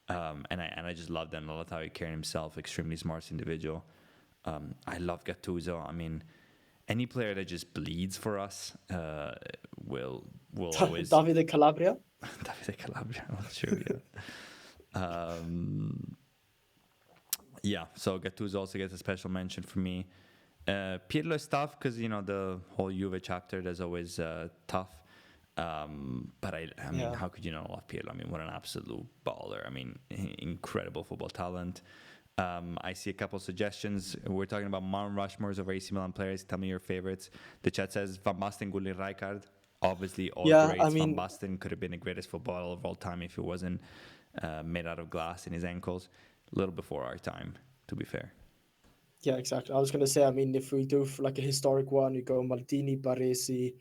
And I just love that. And I love how he carried himself. Extremely smart individual. I love Gattuso. I mean, any player that just bleeds for us will always. Davide Calabria. Davide Calabria, not sure. Yeah. Yeah. So Gattuso also gets a special mention for me. Pirlo is tough because the whole Juve chapter. That's always tough. But I mean, how could you not love Pirlo? I mean, what an absolute baller. I mean, incredible football talent. I see a couple suggestions. We're talking about Mount Rushmores of AC Milan players. Tell me your favorites. The chat says Van Basten, Gullit, Rijkaard. Obviously, all greats. I mean, Van Basten could have been the greatest footballer of all time if he wasn't made out of glass in his ankles. A little before our time, to be fair. yeah, exactly. I was gonna say, I mean, if we do like a historic one, you go Maldini, Baresi,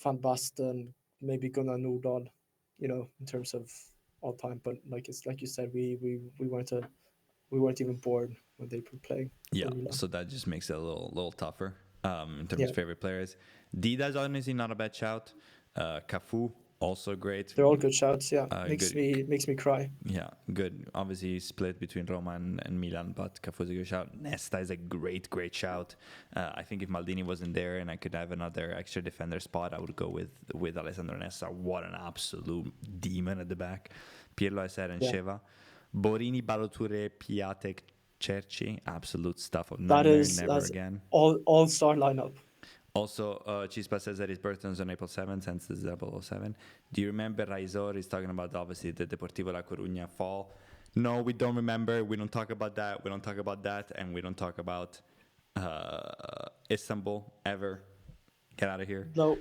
Van Basten, maybe Gunnar Nordahl, in terms of all time. But like you said, we weren't even born when they were playing. Yeah, so that just makes it a little tougher in terms of favorite players. Dida's honestly not a bad shout. Cafu, also great. They're all good shouts. Yeah, makes me cry. Yeah, good. Obviously split between Roma and Milan, but Cafu's a good shout. Nesta is a great shout. I think if Maldini wasn't there and I could have another extra defender spot, I would go with Alessandro Nesta. What an absolute demon at the back. Pirlo, I said, and Sheva. Borini, Baloture, Piatek, Cerci, absolute stuff of nightmare, never again. All-star lineup. Also, Chispa says that his birthday is on April 7th, hence the 007. Do you remember Raizor is talking about, obviously, the Deportivo La Coruña fall? No, we don't remember. We don't talk about that. We don't talk about that. And we don't talk about Istanbul ever. Get out of here. No.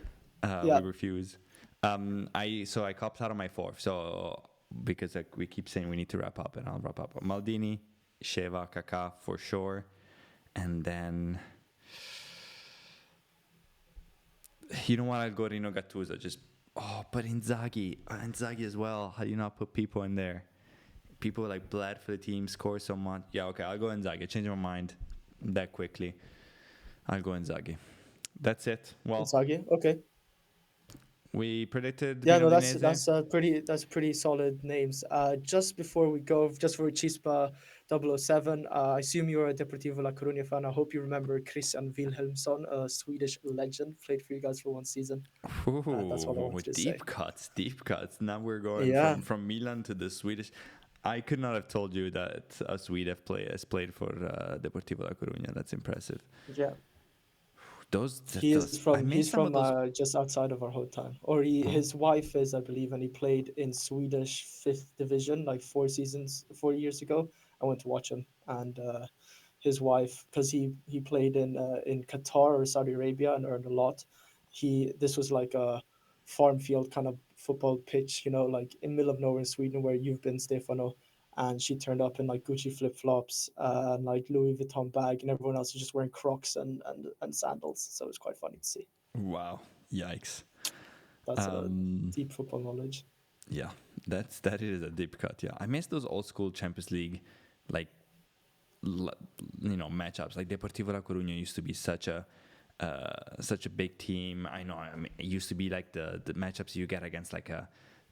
We refuse. I copped out on my fourth. So, because we keep saying we need to wrap up, and I'll wrap up. Maldini, Sheva, Kaká for sure. And then... You know what? I'll go Rino Gattuso. But Inzaghi as well. How do you not put people in there? People like bled for the team, score so much. Yeah, okay, I'll go Inzaghi. I changed my mind that quickly. I'll go Inzaghi. That's it. Well, Inzaghi, okay. We predicted. Yeah, no, that's pretty solid names. Just before we go, just for Chispa 007, I assume you're a Deportivo La Coruña fan. I hope you remember Christian Wilhelmsson, a Swedish legend, played for you guys for one season. That's what I wanted to say. Deep cuts. Now we're going from Milan to the Swedish. I could not have told you that a Swede has played for Deportivo La Coruña. That's impressive. Yeah. He's from just outside of our hometown. Or his wife is, I believe, and he played in Swedish 5th division like 4 years ago. I went to watch him, and his wife, because he played in Qatar or Saudi Arabia and earned a lot. This was like a farm field kind of football pitch, like in the middle of nowhere in Sweden, where you've been, Stefano. And she turned up in like Gucci flip-flops and like Louis Vuitton bag, and everyone else was just wearing Crocs and sandals. So it was quite funny to see. Wow. Yikes. That's a deep football knowledge. Yeah, that is a deep cut. Yeah, I miss those old school Champions League, like matchups. Like Deportivo La Coruña used to be such a such a big team. I know. I mean, it used to be like the matchups you get against like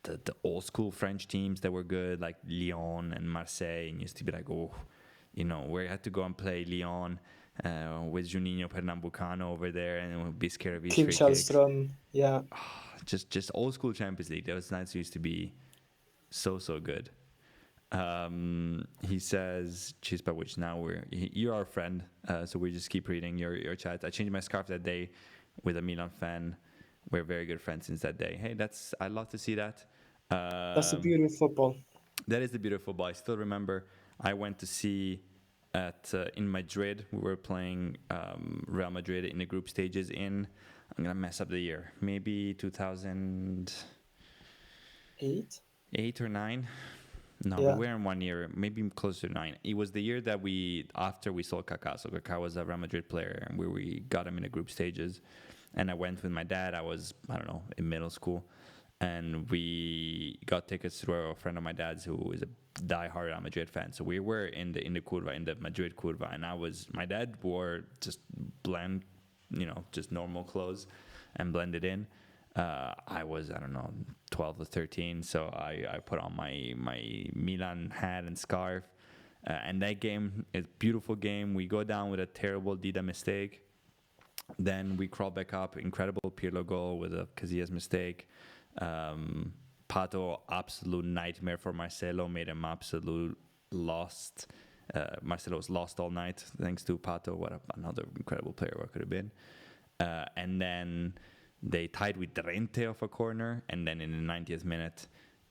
the old school French teams that were good, like Lyon and Marseille, and used to be like, oh, we had to go and play Lyon with Juninho Pernambucano over there, and we'd be scared of his Kim free kicks. Källström, yeah. Just old school Champions League. Those nights used to be so good. He says, Chispa, which now you're our friend, so we just keep reading your chat. I changed my scarf that day with a Milan fan. We're very good friends since that day. Hey, I love to see that. That's the beauty of football. That is the beautiful ball. I still remember I went to see in Madrid. We were playing Real Madrid in the group stages I'm going to mess up the year. Maybe 2008 8? or 9. No, Yeah. we were in 1 year, maybe closer to 9. It was the year that after we sold Kaká. So Kaká was a Real Madrid player, and we got him in the group stages. And I went with my dad. I was, I don't know, in middle school. And we got tickets through a friend of my dad's who is a diehard Real Madrid fan. So we were in the curva, in the Madrid curva. And my dad wore just just normal clothes and blended in. I was, I don't know, 12 or 13, so I put on my Milan hat and scarf. And that game is a beautiful game. We go down with a terrible Dida mistake. Then we crawl back up. Incredible Pirlo goal with a Casillas mistake. Pato, absolute nightmare for Marcelo, made him absolute lost. Marcelo was lost all night thanks to Pato. Another incredible player what could have been. And then they tied with Drente off a corner, and then in the 90th minute,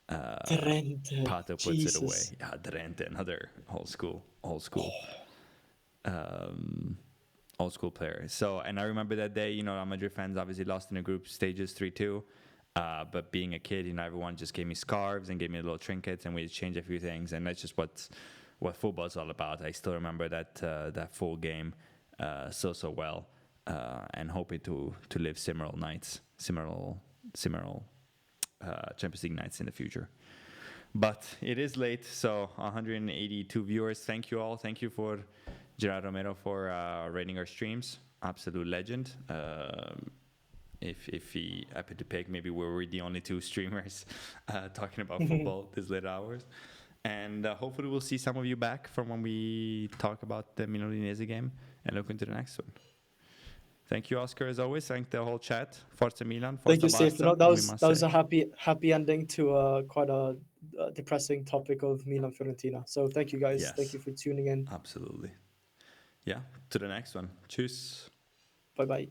Pato puts it away. Yeah, Drente, another old school player. So, and I remember that day, Real Madrid fans obviously lost in the group stages 3-2. But being a kid, everyone just gave me scarves and gave me little trinkets, and we exchanged a few things, and that's just what football's all about. I still remember that full game so well. And hoping to live similar Champions League nights in the future. But it is late, so 182 viewers. Thank you all. Thank you for Gerard Romero for rating our streams. Absolute legend. If he happened to pick, maybe we were the only two streamers talking about football this late hours. And hopefully we'll see some of you back from when we talk about the Milan Udinese game and look into the next one. Thank you, Oscar, as always. Thank the whole chat. Forza Milan. Forza Thank you, Barca, Stefano. That was a happy ending to quite a depressing topic of Milan Fiorentina. So thank you, guys. Yes. Thank you for tuning in. Absolutely. Yeah. To the next one. Tschüss. Bye-bye.